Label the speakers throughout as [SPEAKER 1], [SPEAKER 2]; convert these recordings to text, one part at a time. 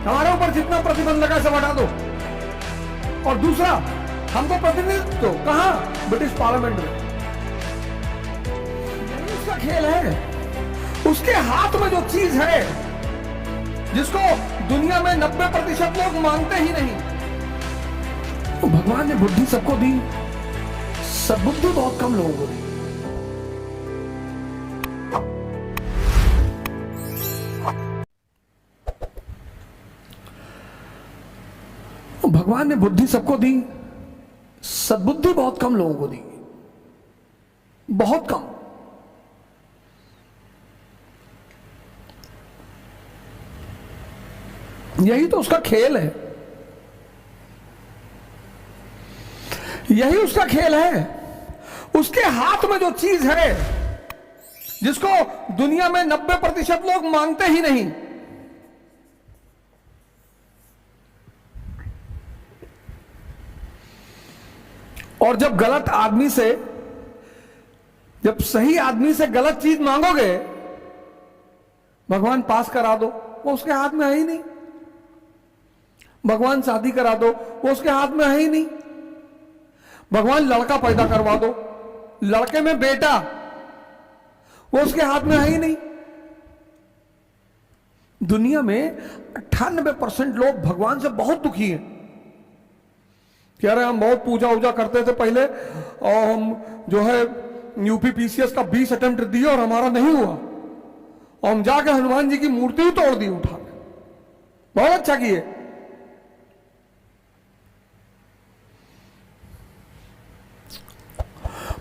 [SPEAKER 1] हमारे ऊपर जितना प्रतिबंध लगा सब हटा दो। और दूसरा, हमको प्रतिनिधित्व दो। कहां? ब्रिटिश पार्लियामेंट में। यही उसका खेल है। उसके हाथ में जो चीज है जिसको दुनिया में 90% लोग मानते ही नहीं, तो भगवान ने बुद्धि सबको दी, सद्बुद्धि बहुत कम लोगों को दी। भगवान ने बुद्धि सबको दी, सद्बुद्धि बहुत कम लोगों को दी, बहुत कम। यही तो उसका खेल है, यही उसका खेल है। उसके हाथ में जो चीज है जिसको दुनिया में 90% लोग मानते ही नहीं, और जब गलत आदमी से, जब सही आदमी से गलत चीज मांगोगे, भगवान पास करा दो, वो उसके हाथ में है ही नहीं। भगवान शादी करा दो, वो उसके हाथ में है ही नहीं। भगवान लड़का पैदा करवा दो, लड़के में बेटा, वो उसके हाथ में है ही नहीं। दुनिया में 98% लोग भगवान से बहुत दुखी हैं। कह रहे हम बहुत पूजा वूजा करते थे पहले, और हम जो है यूपीपीसीएस का 20 अटेम्प्ट दिए और हमारा नहीं हुआ, और हम जाके हनुमान जी की मूर्ति ही तोड़ दी उठा के। बहुत अच्छा किए।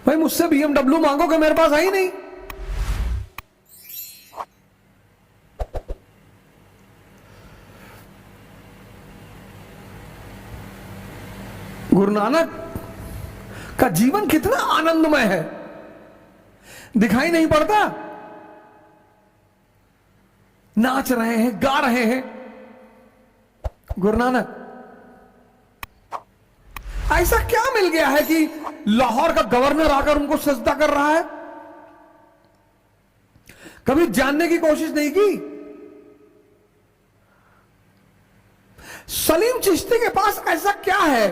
[SPEAKER 1] भाई मुझसे BMW मांगोगे, मेरे पास है ही नहीं। गुरु नानक का जीवन कितना आनंदमय है, दिखाई नहीं पड़ता। नाच रहे हैं, गा रहे हैं। गुरु नानक ऐसा क्या मिल गया है कि लाहौर का गवर्नर आकर उनको सजदा कर रहा है? कभी जानने की कोशिश नहीं की। सलीम चिश्ती के पास ऐसा क्या है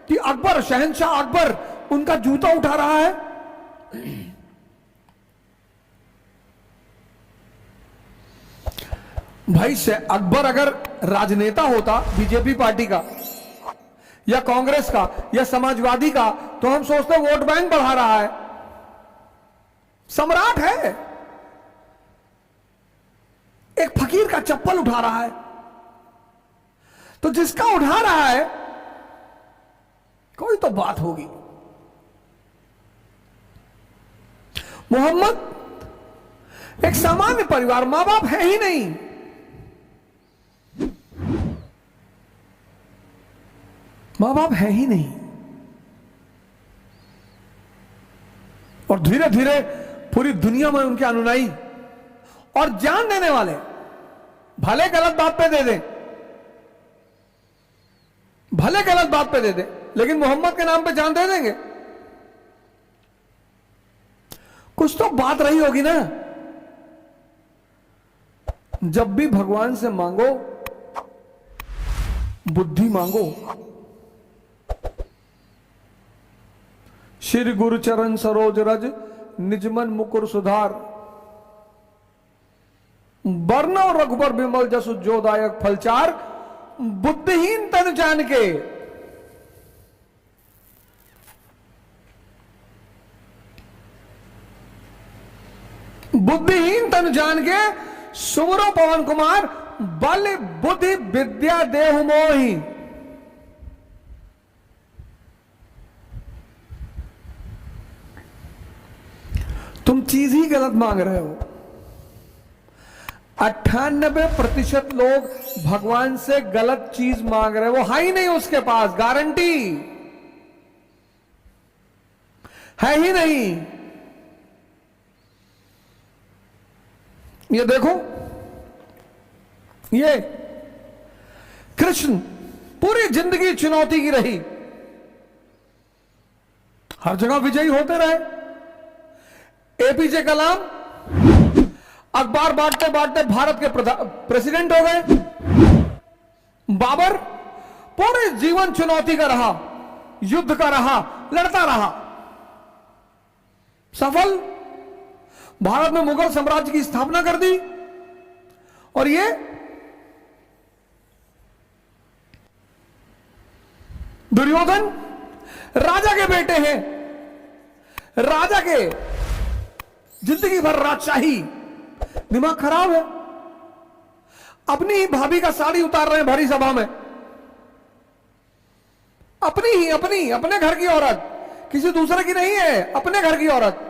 [SPEAKER 1] कि अकबर, शहंशाह अकबर उनका जूता उठा रहा है? भाई से अकबर अगर राजनेता होता बीजेपी पार्टी का या कांग्रेस का या समाजवादी का, तो हम सोचते वोट बैंक बढ़ा रहा है। सम्राट है, एक फकीर का चप्पल उठा रहा है। तो जिसका उठा रहा है कोई तो बात होगी। मोहम्मद एक सामान्य परिवार, मां बाप है ही नहीं। मां बाप है ही नहीं, और धीरे धीरे पूरी दुनिया में उनके अनुयायी और जान देने वाले, भले गलत बात पे दे दें, भले गलत बात पे दे दें, लेकिन मोहम्मद के नाम पे जान दे देंगे। कुछ तो बात रही होगी ना। जब भी भगवान से मांगो, बुद्धि मांगो। श्री गुरु चरण सरोज रज निजमन मुकुर सुधार, वर्ण रघुबर विमल जसु जोदायक फलचार, बुद्धिहीन तन जान के। बुद्धिहीन तन जान के सुमरो पवन कुमार, बल बुद्धि विद्या देहु मोहि। तुम चीज ही गलत मांग रहे हो। 98% लोग भगवान से गलत चीज मांग रहे हैं, वो है ही नहीं उसके पास, गारंटी है ही नहीं। ये देखो, ये कृष्ण पूरी जिंदगी चुनौती की रही, हर जगह विजयी होते रहे। एपीजे कलाम अखबार बांटते बांटते भारत के प्रेसिडेंट हो गए। बाबर पूरे जीवन चुनौती का रहा, युद्ध का रहा, लड़ता रहा, सफल, भारत में मुगल साम्राज्य की स्थापना कर दी। और ये दुर्योधन राजा के बेटे हैं, राजा के जिंदगी भर राजशाही, दिमाग खराब है, अपनी ही भाभी का साड़ी उतार रहे हैं भरी सभा में, अपनी अपने घर की औरत, किसी दूसरे की नहीं है, अपने घर की औरत।